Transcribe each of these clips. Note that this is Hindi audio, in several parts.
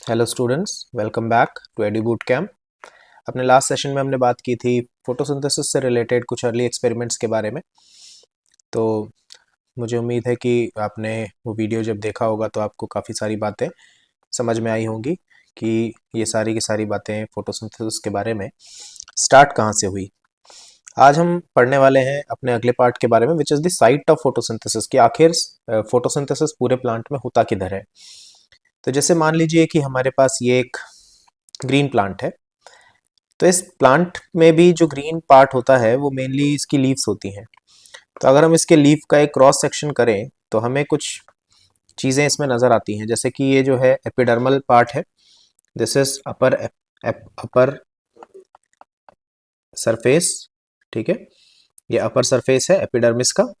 Hello students, welcome back to AD boot camp. अपने लास्ट सेशन में हमने बात की थी फोटोसिंथेसिस से रिलेटेड कुछ अर्ली एक्सपेरिमेंट्स के बारे में। तो मुझे उम्मीद है कि आपने वो वीडियो जब देखा होगा तो आपको काफ़ी सारी बातें समझ में आई होंगी कि ये सारी की सारी बातें फोटोसिंथेसिस के बारे में स्टार्ट कहाँ से हुई। आज हम पढ़ने वाले हैं अपने अगले पार्ट के बारे में, which is the site of photosynthesis, कि आखिर फोटोसिंथेसिस पूरे प्लांट में होता किधर है। तो जैसे मान लीजिए कि हमारे पास ये एक ग्रीन प्लांट है, तो इस प्लांट में भी जो ग्रीन पार्ट होता है वो मेनली इसकी लीव्स होती हैं। तो अगर हम इसके लीफ का एक क्रॉस सेक्शन करें तो हमें कुछ चीज़ें इसमें नज़र आती हैं, जैसे कि ये जो है एपिडर्मल पार्ट है, दिस इज अपर सरफेस। ठीक है, ये अपर सरफेस है एपिडर्मिस का।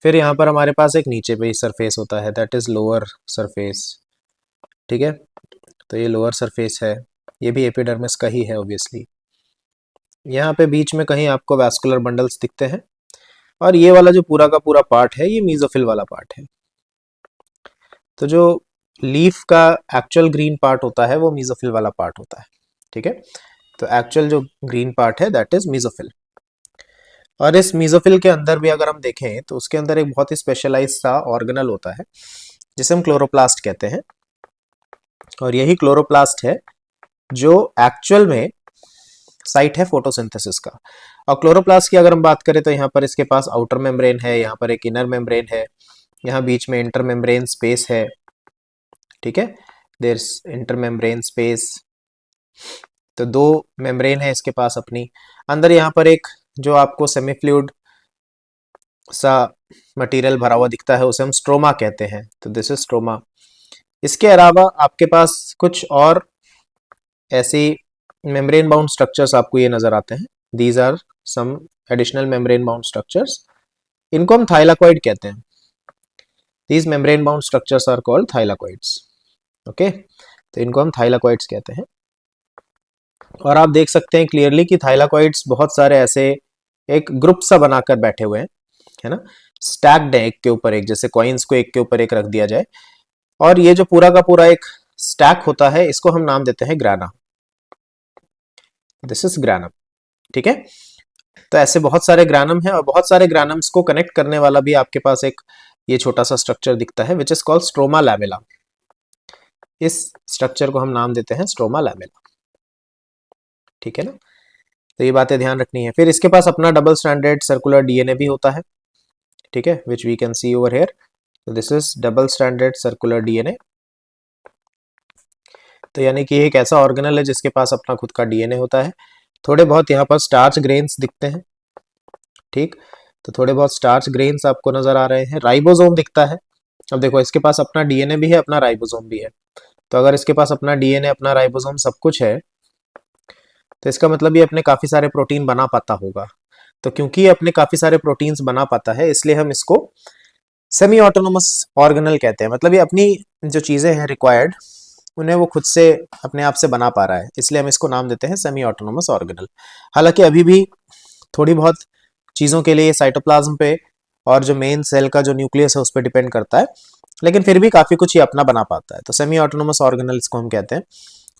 फिर यहाँ पर हमारे पास एक नीचे पे ही सरफेस होता है, दैट इज लोअर सरफेस। ठीक है, तो ये लोअर सरफेस है, ये भी एपिडर्मिस का ही है ऑब्वियसली। यहाँ पे बीच में कहीं आपको वैस्कुलर बंडल्स दिखते हैं, और ये वाला जो पूरा का पूरा पार्ट है ये मीजोफिल वाला पार्ट है। तो जो लीफ का एक्चुअल ग्रीन पार्ट होता है वो मीजोफिल वाला पार्ट होता है। ठीक है, तो एक्चुअल जो ग्रीन पार्ट है दैट इज मीजोफिल। और इस मीजोफिल के अंदर भी अगर हम देखें तो उसके अंदर एक बहुत ही स्पेशलाइज सा ऑर्गेनल होता है जिसे हम क्लोरोप्लास्ट कहते हैं। और यही क्लोरोप्लास्ट है जो एक्चुअल में साइट है फोटोसिंथेसिस का। और क्लोरोप्लास्ट की अगर हम बात करें तो यहाँ पर इसके पास आउटर मेम्ब्रेन है, यहाँ पर एक इनर मेम्ब्रेन है, यहाँ बीच में इंटर मेम्ब्रेन स्पेस है। ठीक है, there is inter membrane space. तो दो मेम्ब्रेन है इसके पास अपनी। अंदर यहाँ पर एक जो आपको सेमी फ्लूइड सा मटेरियल भरा हुआ दिखता है उसे हम स्ट्रोमा कहते हैं, तो दिस इज स्ट्रोमा। इसके अलावा आपके पास कुछ और ऐसी मेम्ब्रेन बाउंड स्ट्रक्चर्स आपको ये नजर आते हैं, these are some additional membrane bound structures. इनको हम थाइलाकॉइड कहते हैं। These membrane bound structures are called thylakoids. Okay, तो इनको हम थाइलाकॉइड्स कहते हैं। और आप देख सकते हैं क्लियरली कि थाइलाकॉइड्स बहुत सारे ऐसे एक ग्रुप सा बनाकर बैठे हुए हैं, है ना, स्टैक्ड है एक के ऊपर एक, जैसे कॉइन्स को एक के ऊपर एक रख दिया जाए। और ये जो पूरा का पूरा एक स्टैक होता है इसको हम नाम देते हैं ग्राना। This is ग्रानम। ठीक है, तो ऐसे बहुत सारे ग्रानम है, और बहुत सारे ग्रानम्स को कनेक्ट करने वाला भी आपके पास एक ये छोटा सा स्ट्रक्चर दिखता है, which is called stroma lamella. इस स्ट्रक्चर को हम नाम देते हैं स्ट्रोमा लैमेला। ठीक है ना, तो ये बातें ध्यान रखनी है। फिर इसके पास अपना डबल स्ट्रैंडेड सर्कुलर डीएनए भी होता है। ठीक है, which we can see over here. तो this is double stranded circular DNA. तो यानी कि एक ऐसा ऑर्गेनल है जिसके पास अपना खुद का डीएनए होता है। थोड़े बहुत यहाँ पर स्टार्च ग्रेन्स दिखते हैं। ठीक, तो थोड़े बहुत स्टार्च ग्रेन्स आपको नजर आ रहे हैं। राइबोसोम दिखता है। अब देखो इसके पास अपना डीएनए भी है, अपना राइबोसोम भी है। तो अगर इसके पास अपना डीएनए, अपना राइबोसोम सब कुछ है, तो इसका मतलब ये अपने काफी सारे प्रोटीन बना पाता होगा। तो क्योंकि ये अपने काफी सारे प्रोटीन्स बना पाता है इसलिए हम इसको सेमी ऑटोनोमस ऑर्गेनल कहते हैं। मतलब ये अपनी जो चीजें हैं रिक्वायर्ड उन्हें वो खुद से अपने आप से बना पा रहा है, इसलिए हम इसको नाम देते हैं सेमी ऑटोनोमस ऑर्गेनल। हालांकि अभी भी थोड़ी बहुत चीज़ों के लिए साइटोप्लाज्म पे और जो मेन सेल का जो न्यूक्लियस है उस पर डिपेंड करता है, लेकिन फिर भी काफ़ी कुछ ये अपना बना पाता है। तो सेमी ऑटोनोमस ऑर्गेनल इसको हम कहते हैं।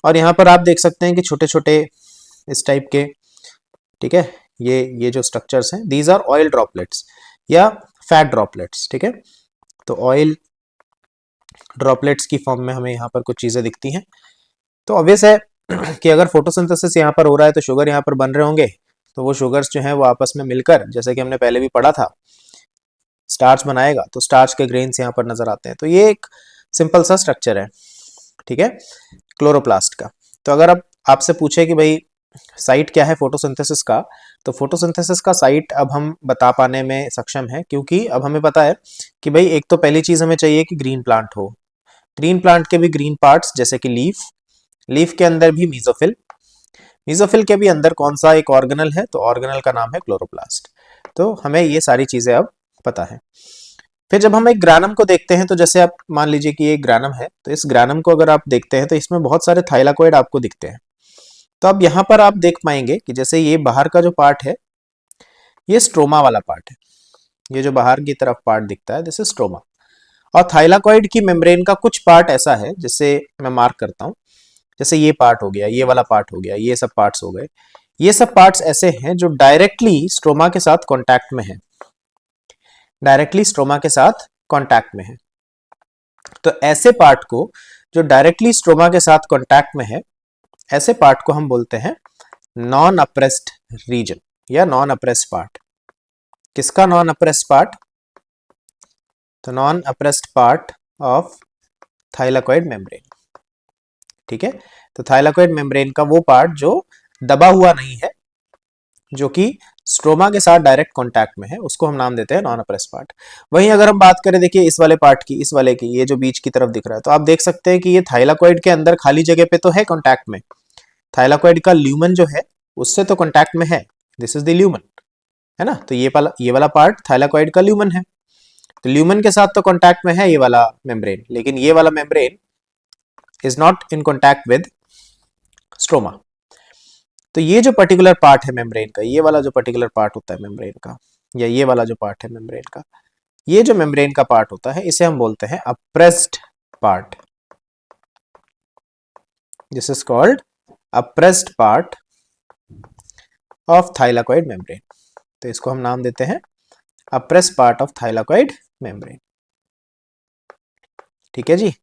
और यहाँ पर आप देख सकते हैं कि छोटे छोटे इस टाइप के, ठीक है, ये जो स्ट्रक्चर्स हैं दीज आर ऑयल ड्रॉपलेट्स या फैट ड्रॉपलेट्स। ठीक है, तो ऑयल ड्रॉपलेट्स की फॉर्म में हमें यहाँ पर कुछ चीज़ें दिखती हैं। तो ऑब्वियस है कि अगर फोटोसिंथेसिस यहाँ पर हो रहा है तो शुगर यहाँ पर बन रहे होंगे, तो वो शुगर्स जो हैं वो आपस में मिलकर, जैसे कि हमने पहले भी पढ़ा था, स्टार्च बनाएगा। तो स्टार्च के ग्रेन्स यहाँ पर नजर आते हैं। तो ये एक सिंपल सा स्ट्रक्चर है, ठीक है, क्लोरोप्लास्ट का। तो अगर अब आपसे पूछे कि भाई साइट क्या है फोटोसिंथेसिस का, तो फोटोसिंथेसिस का साइट अब हम बता पाने में सक्षम है, क्योंकि अब हमें पता है कि भाई एक तो पहली चीज हमें चाहिए कि ग्रीन प्लांट हो। ग्रीन प्लांट के भी ग्रीन पार्ट्स जैसे कि लीफ, लीफ के अंदर भी मीजोफिल, मीजोफिल के भी अंदर कौन सा एक ऑर्गेनल है, तो ऑर्गेनल का नाम है क्लोरोप्लास्ट। तो हमें ये सारी चीजें अब पता है। फिर जब हम एक ग्रानम को देखते हैं, तो जैसे आप मान लीजिए कि ये ग्रानम है, तो इस ग्रानम को अगर आप देखते हैं तो इसमें बहुत सारे थाइलाकोइड आपको दिखते हैं। तो अब यहाँ पर आप देख पाएंगे कि जैसे ये बाहर का जो पार्ट है ये स्ट्रोमा वाला पार्ट है, ये जो बाहर की तरफ पार्ट दिखता है दिस इज स्ट्रोमा। और थाइलाकॉइड की मेम्ब्रेन का कुछ पार्ट ऐसा है, जिसे मैं मार्क करता हूं, जैसे ये पार्ट हो गया, ये वाला पार्ट हो गया, ये सब पार्ट्स हो गए, ये सब पार्ट्स ऐसे हैं जो डायरेक्टली स्ट्रोमा के साथ कांटेक्ट में है, डायरेक्टली स्ट्रोमा के साथ कांटेक्ट में है। तो ऐसे पार्ट को, जो डायरेक्टली स्ट्रोमा के साथ कांटेक्ट में है, ऐसे पार्ट को हम बोलते हैं नॉन अप्रेस्ड रीजन या नॉन अप्रेस्ड पार्ट। किसका नॉन अप्रेस्ड पार्ट? तो non apprised part of thylakoid membrane. ठीक है, तो थाइलाकॉइड मेम्ब्रेन का वो पार्ट जो दबा हुआ नहीं है, जो कि स्ट्रोमा के साथ डायरेक्ट कांटेक्ट में है, उसको हम नाम देते हैं नॉन अप्रेस्ड पार्ट। वहीं अगर हम बात करें, देखिए इस वाले पार्ट की, इस वाले की, ये जो बीच की तरफ दिख रहा है, तो आप देख सकते हैं कि ये थाइलाकॉइड के अंदर खाली जगह पे तो है कांटेक्ट में, थाइलाकॉइड का ल्यूमन जो है उससे तो कांटेक्ट में है, दिस इज द ल्यूमन, है ना। तो ये वाला पार्ट थाइलाकॉइड का ल्यूमन है, तो ल्यूमन के साथ तो कांटेक्ट में है ये वाला मेम्ब्रेन, लेकिन ये वाला membrane is not in contact with stroma. तो ये जो पर्टिकुलर पार्ट है मेम्ब्रेन का, ये वाला जो पर्टिकुलर पार्ट होता है मेम्ब्रेन का, या ये वाला जो पार्ट है मेम्ब्रेन का, ये जो मेम्ब्रेन का पार्ट होता है, इसे हम बोलते हैं appressed part. This is called appressed part of thylakoid membrane. तो इसको हम नाम देते हैं appressed part of thylakoid membrane. ठीक है जी,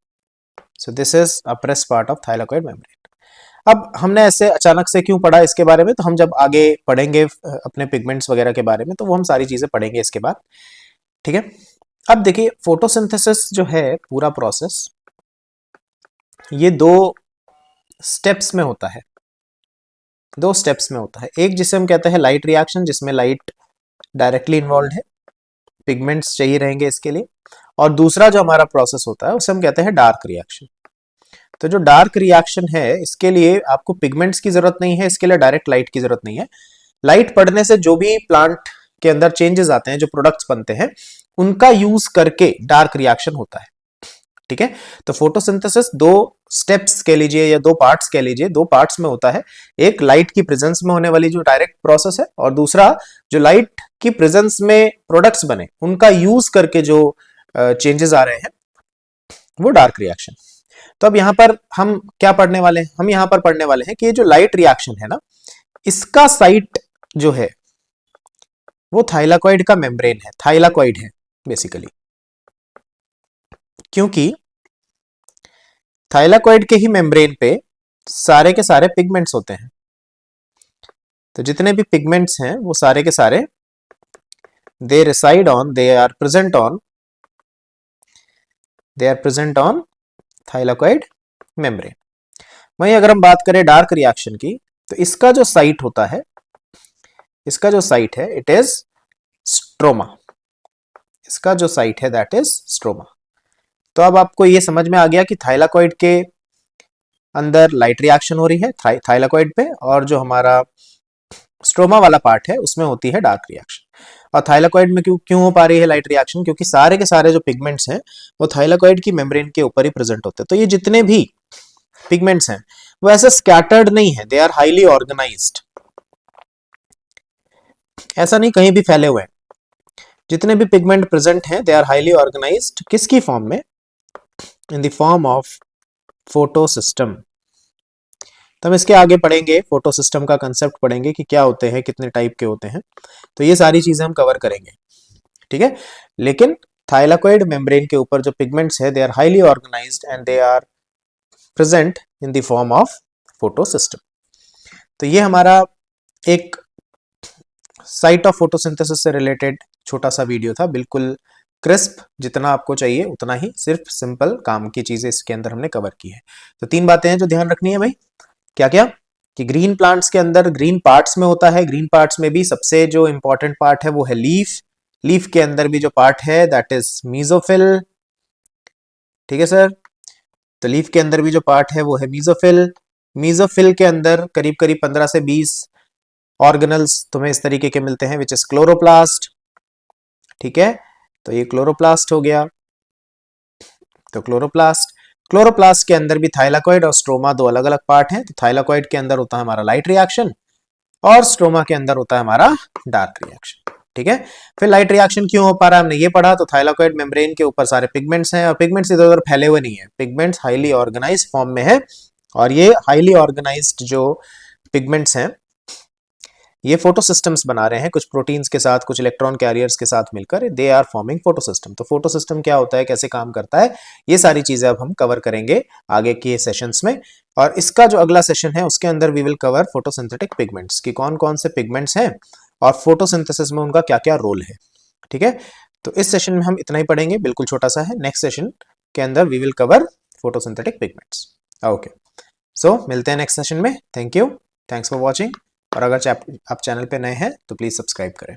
so this is appressed part of thylakoid membrane. अब हमने ऐसे अचानक से क्यों पढ़ा इसके बारे में, तो हम जब आगे पढ़ेंगे अपने पिगमेंट्स वगैरह के बारे में, तो वो हम सारी चीजें पढ़ेंगे इसके बाद। ठीक है, अब देखिए फोटोसिंथेसिस जो है पूरा प्रोसेस, ये दो स्टेप्स में होता है, दो स्टेप्स में होता है। एक जिसे हम कहते हैं लाइट रिएक्शन, जिसमें लाइट डायरेक्टली इन्वॉल्व है, पिगमेंट्स चाहिए रहेंगे इसके लिए, और दूसरा जो हमारा प्रोसेस होता है उसे हम कहते हैं डार्क रिएक्शन। तो जो डार्क रिएक्शन है, इसके लिए आपको पिगमेंट्स की जरूरत नहीं है, इसके लिए डायरेक्ट लाइट की जरूरत नहीं है। लाइट पड़ने से जो भी प्लांट के अंदर चेंजेस आते हैं, जो प्रोडक्ट्स बनते हैं, उनका यूज करके डार्क रिएक्शन होता है। ठीक है, तो फोटोसिंथेसिस दो स्टेप्स कह लीजिए या दो पार्ट्स कह लीजिए, दो पार्ट्स में होता है। एक लाइट की प्रेजेंस में होने वाली जो डायरेक्ट प्रोसेस है, और दूसरा जो लाइट की प्रेजेंस में प्रोडक्ट्स बने, उनका यूज करके जो चेंजेस आ रहे हैं, वो डार्क रिएक्शन। तो अब यहां पर हम क्या पढ़ने वाले हैं? हम यहां पर पढ़ने वाले हैं कि ये जो लाइट रिएक्शन है ना, इसका साइट जो है वो थाइलाकॉइड का मेम्ब्रेन है, थाइलाकॉइड है बेसिकली, क्योंकि थाइलाकॉइड के ही मेम्ब्रेन पे सारे के सारे पिगमेंट्स होते हैं। तो जितने भी पिगमेंट्स हैं वो सारे के सारे they reside on, they are present on thylakoid membrane. वहीं अगर हम बात करें डार्क रिएक्शन की, तो इसका जो साइट होता है, इसका जो साइट है, इट इज स्ट्रोमा। इसका जो साइट है दैट इज स्ट्रोमा। तो अब आपको ये समझ में आ गया कि थाइलाकॉइड के अंदर लाइट रिएक्शन हो रही है थाइलाकॉइड पे, और जो हमारा स्ट्रोमा वाला पार्ट है उसमें होती है डार्क रिएक्शन। और थाइलाकॉइड में क्यों क्यों हो पा रही है लाइट रिएक्शन? क्योंकि सारे के सारे जो पिगमेंट्स हैं वो थाइलाकॉइड की मेम्ब्रेन के ऊपर ही प्रेजेंट होते हैं। तो ये जितने भी पिगमेंट्स हैं वो ऐसे स्कैटर्ड नहीं है, दे आर हाईली ऑर्गेनाइज्ड। ऐसा नहीं कहीं भी फैले हुए हैं, जितने भी पिगमेंट प्रेजेंट हैं दे आर हाईली ऑर्गेनाइज्ड। किसकी फॉर्म में? इन the form of photo system. तो हम इसके आगे पढ़ेंगे, फोटो सिस्टम का कंसेप्ट पढ़ेंगे कि क्या होते हैं, कितने टाइप के होते हैं, तो ये सारी चीजें हम कवर करेंगे। ठीक है, लेकिन थाइलाकॉइड मेम्ब्रेन के ऊपर जो पिगमेंट्स है, they are highly organised and they are present in the form of photo system. तो ये हमारा एक साइट ऑफ फोटोसिंथेसिस से रिलेटेड छोटा सा वीडियो था, बिल्कुल क्रिस्प, जितना आपको चाहिए उतना ही, सिर्फ सिंपल काम की चीजें इसके अंदर हमने कवर की है। तो तीन बातें हैं जो ध्यान रखनी है भाई। क्या क्या? कि ग्रीन प्लांट्स के अंदर ग्रीन पार्ट्स में होता है, ग्रीन पार्ट्स में भी सबसे जो इंपॉर्टेंट पार्ट है वो है लीफ। लीफ के अंदर भी जो पार्ट है दैट इज मीजोफिल। ठीक है सर, तो लीफ के अंदर भी जो पार्ट है वो है मीजोफिल। मीजोफिल के अंदर करीब करीब 15 से 20 ऑर्गेनल्स तुम्हें इस तरीके के मिलते हैं, विच इज क्लोरोप्लास्ट। ठीक है, तो ये क्लोरोप्लास्ट हो गया। तो क्लोरोप्लास्ट के अंदर भी थाइलाकॉइड और स्ट्रोमा दो अलग अलग पार्ट हैं। तो थाइलाकॉइड के अंदर होता है हमारा लाइट रिएक्शन, और स्ट्रोमा के अंदर होता है हमारा डार्क रिएक्शन। ठीक है। फिर लाइट रिएक्शन क्यों हो पा रहा है, हमने ये पढ़ा। तो थाइलाकोइड मेम्ब्रेन के ऊपर सारे पिगमेंट्स हैं और पिगमेंट्स इधर उधर फैले हुए नहीं है, पिगमेंट्स हाईली ऑर्गेनाइज्ड फॉर्म में है। और ये हाईली ऑर्गेनाइज्ड जो पिगमेंट्स हैं ये फोटोसिस्टम्स बना रहे हैं, कुछ प्रोटीन्स के साथ, कुछ इलेक्ट्रॉन कैरियर्स के साथ मिलकर दे आर फॉर्मिंग फोटोसिस्टम। तो फोटोसिस्टम क्या होता है, कैसे काम करता है, ये सारी चीजें अब हम कवर करेंगे आगे के सेशंस में। और इसका जो अगला सेशन है उसके अंदर we will cover photosynthetic pigments की कौन कौन से पिगमेंट्स हैं और फोटोसिंथेसिस में उनका क्या क्या रोल है। ठीक है, तो इस सेशन में हम इतना ही पढ़ेंगे, बिल्कुल छोटा सा है। नेक्स्ट सेशन के अंदर we will cover photosynthetic pigments. Okay, so मिलते हैं नेक्स्ट सेशन में। Thank you, thanks for watching. और अगर आप चैनल पे नए हैं तो प्लीज सब्सक्राइब करें।